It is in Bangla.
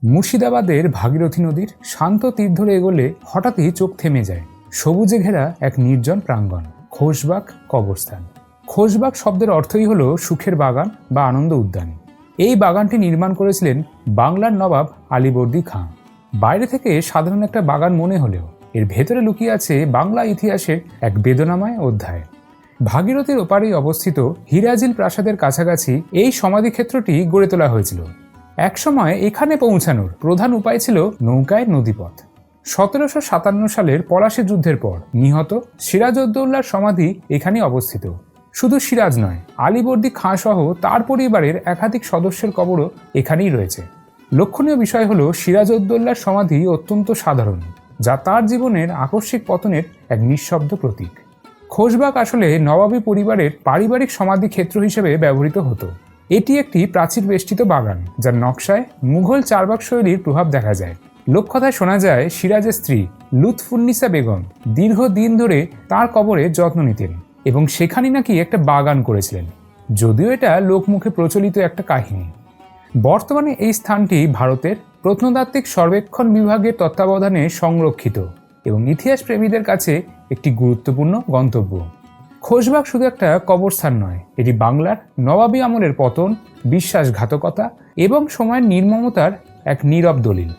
মুর্শিদাবাদের ভাগীরথী নদীর শান্ত তীর ধরে এগোলে হঠাৎই চোখ থেমে যায়। সবুজে ঘেরা এক নির্জন প্রাঙ্গণ, খোশবাগ কবরস্থান। খোশবাগ শব্দের অর্থই হলো সুখের বাগান বা আনন্দ উদ্যান। এই বাগানটি নির্মাণ করেছিলেন বাংলার নবাব আলীবর্দী খাঁ। বাইরে থেকে সাধারণ একটা বাগান মনে হলেও এর ভেতরে লুকিয়ে আছে বাংলা ইতিহাসের এক বেদনাময় অধ্যায়। ভাগীরথীর ওপারেই অবস্থিত হিরাজিল প্রাসাদের কাছাকাছি এই সমাধিক্ষেত্রটি গড়ে তোলা হয়েছিল। একসময় এখানে পৌঁছানোর প্রধান উপায় ছিল নৌকায় নদীপথ। 1757 সালের পলাশী যুদ্ধের পর নিহত সিরাজউদ্দৌলার সমাধি এখানেই অবস্থিত। শুধু সিরাজ নয়, আলীবর্দী খাঁ সহ তার পরিবারের একাধিক সদস্যের কবরও এখানেই রয়েছে। লক্ষণীয় বিষয় হলো সিরাজউদ্দৌলার সমাধি অত্যন্ত সাধারণ, যা তার জীবনের আকস্মিক পতনের এক নিঃশব্দ প্রতীক। খোশবাগ আসলে নবাবী পরিবারের পারিবারিক সমাধি ক্ষেত্র হিসেবে ব্যবহৃত হতো। এটি একটি প্রাচীর বেষ্টিত বাগান, যার নকশায় মুঘল চারবাগ শৈলীর প্রভাব দেখা যায়। লোককথায় শোনা যায় সিরাজের স্ত্রী লুৎফুন্নিসা বেগম দীর্ঘদিন ধরে তার কবরে যত্ন নিতেন এবং সেখানে নাকি একটা বাগান করেছিলেন, যদিও এটা লোকমুখে প্রচলিত একটা কাহিনী। বর্তমানে এই স্থানটি ভারতের প্রত্নতাত্ত্বিক সর্বেক্ষণ বিভাগের তত্ত্বাবধানে সংরক্ষিত এবং ইতিহাস প্রেমীদের কাছে একটি গুরুত্বপূর্ণ গন্তব্য। খোশবাগ শুধু একটা কবরস্থান নয়, এটি বাংলার নবাবী আমলের পতন, বিশ্বাসঘাতকতা এবং সময়ের নির্মমতার এক নীরব দলিল।